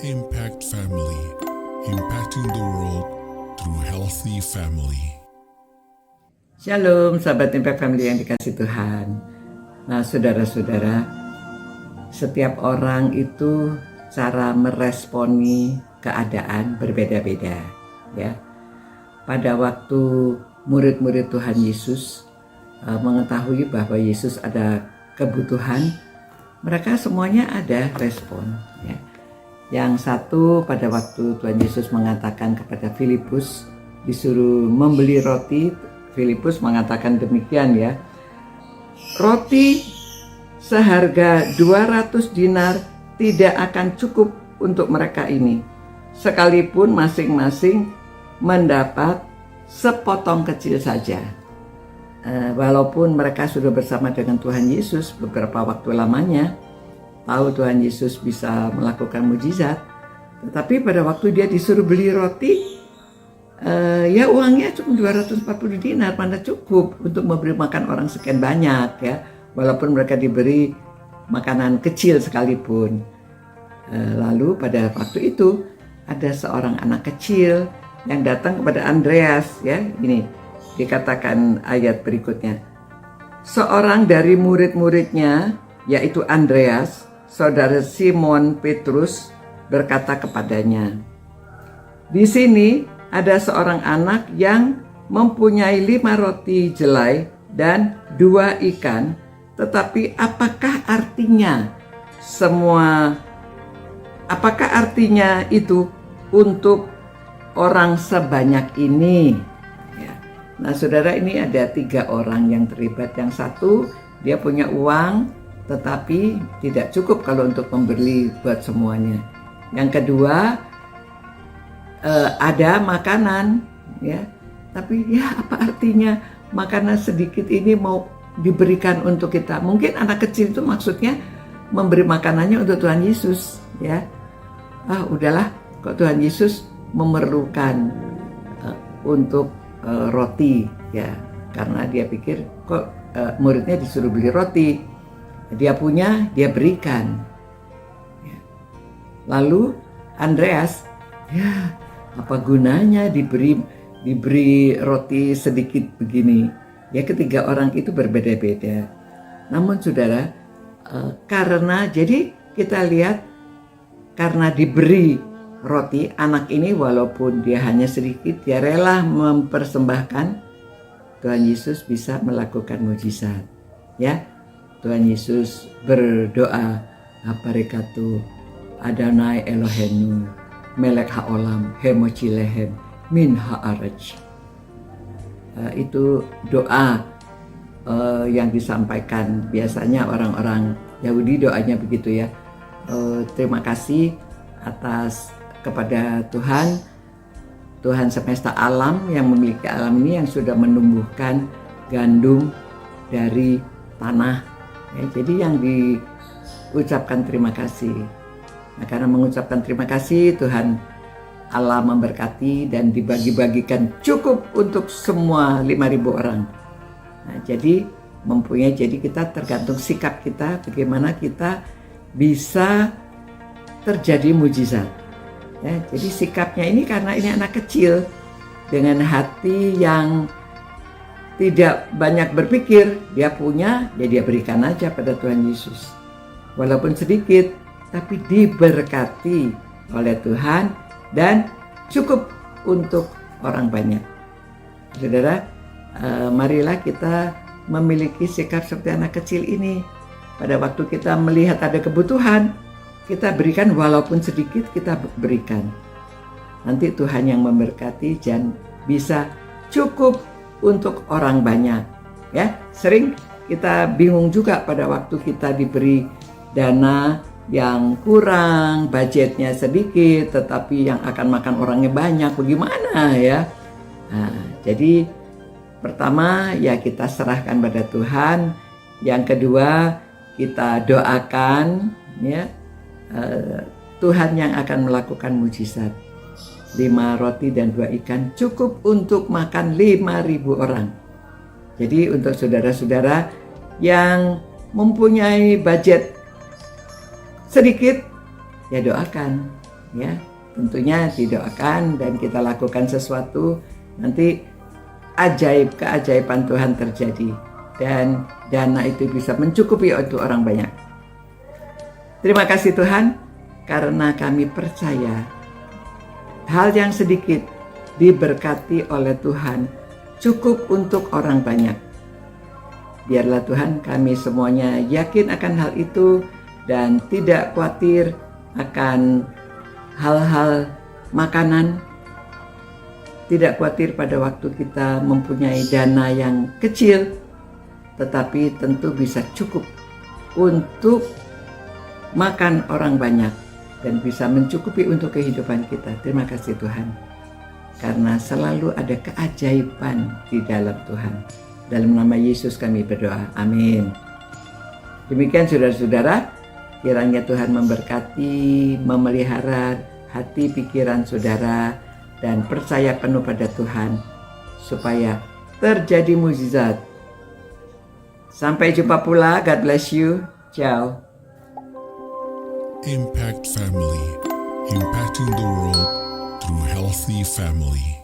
Impact Family, impacting the world through healthy family. Shalom sahabat Impact Family yang dikasih Tuhan. Nah saudara-saudara, setiap orang itu cara meresponi keadaan berbeda-beda ya. Pada waktu murid-murid Tuhan Yesus mengetahui bahwa Yesus ada kebutuhan, mereka semuanya ada respon ya. Yang satu pada waktu Tuhan Yesus mengatakan kepada Filipus disuruh membeli roti, Filipus mengatakan demikian ya, roti seharga 200 dinar tidak akan cukup untuk mereka ini, sekalipun masing-masing mendapat sepotong kecil saja. Walaupun mereka sudah bersama dengan Tuhan Yesus beberapa waktu lamanya, tahu Tuhan Yesus bisa melakukan mujizat, tetapi pada waktu dia disuruh beli roti, ya uangnya cuma 240 dinar, mana cukup untuk memberi makan orang sekian banyak ya, walaupun mereka diberi makanan kecil sekalipun. Lalu pada waktu itu ada seorang anak kecil yang datang kepada Andreas ya, ini dikatakan ayat berikutnya. Seorang dari murid-muridnya yaitu Andreas, saudara Simon Petrus, berkata kepadanya, di sini ada seorang anak yang mempunyai 5 roti jelai dan 2 ikan, tetapi apakah artinya itu untuk orang sebanyak ini? Ya. Nah saudara, ini ada 3 orang yang terlibat. Yang satu, dia punya uang tetapi tidak cukup kalau untuk membeli buat semuanya. Yang kedua, ada makanan ya, tapi ya apa artinya makanan sedikit ini mau diberikan untuk kita? Mungkin anak kecil itu maksudnya memberi makanannya untuk Tuhan Yesus ya. Udahlah, kok Tuhan Yesus memerlukan untuk roti ya, karena dia pikir kok muridnya disuruh beli roti, dia punya, dia berikan. Lalu Andreas, ya apa gunanya diberi roti sedikit begini? Ya, ketiga orang itu berbeda-beda. Namun saudara, jadi kita lihat, karena diberi roti, anak ini walaupun dia hanya sedikit, dia rela mempersembahkan. Tuhan Yesus bisa melakukan mujizat ya. Tuhan Yesus berdoa, Habarekatu Adonai Elohenu Melek Haolam Hemochilehem Min Haaretz. Itu doa yang disampaikan biasanya orang-orang Yahudi, doanya begitu ya. Terima kasih atas kepada Tuhan semesta alam yang memiliki alam ini, yang sudah menumbuhkan gandum dari tanah. Ya, jadi yang diucapkan terima kasih. Nah, karena mengucapkan terima kasih, Tuhan Allah memberkati dan dibagi-bagikan cukup untuk semua 5.000 orang. Nah, jadi kita tergantung sikap kita, bagaimana kita bisa terjadi mujizat. Ya, jadi sikapnya ini, karena ini anak kecil dengan hati yang tidak banyak berpikir, dia punya, ya dia berikan aja pada Tuhan Yesus. Walaupun sedikit, tapi diberkati oleh Tuhan dan cukup untuk orang banyak. Saudara, marilah kita memiliki sikap seperti anak kecil ini. Pada waktu kita melihat ada kebutuhan, kita berikan, walaupun sedikit kita berikan. Nanti Tuhan yang memberkati dan bisa cukup untuk orang banyak ya. Sering kita bingung juga pada waktu kita diberi dana yang kurang, budgetnya sedikit, tetapi yang akan makan orangnya banyak, bagaimana ya? Nah, jadi pertama ya kita serahkan pada Tuhan. Yang kedua, kita doakan ya, Tuhan yang akan melakukan mujizat. 5 roti dan 2 ikan cukup untuk makan 5.000 orang. Jadi untuk saudara-saudara yang mempunyai budget sedikit, ya doakan ya. Tentunya didoakan dan kita lakukan sesuatu, nanti keajaiban Tuhan terjadi dan dana itu bisa mencukupi untuk orang banyak. Terima kasih Tuhan, karena kami percaya hal yang sedikit diberkati oleh Tuhan cukup untuk orang banyak. Biarlah Tuhan kami semuanya yakin akan hal itu dan tidak khawatir akan hal-hal makanan, tidak khawatir pada waktu kita mempunyai dana yang kecil, tetapi tentu bisa cukup untuk makan orang banyak dan bisa mencukupi untuk kehidupan kita. Terima kasih Tuhan, karena selalu ada keajaiban di dalam Tuhan. Dalam nama Yesus kami berdoa, amin. Demikian saudara-saudara, kiranya Tuhan memberkati, memelihara hati pikiran saudara, dan percaya penuh pada Tuhan, supaya terjadi mukjizat. Sampai jumpa pula, God bless you, ciao. Impact Family, impacting the world through healthy family.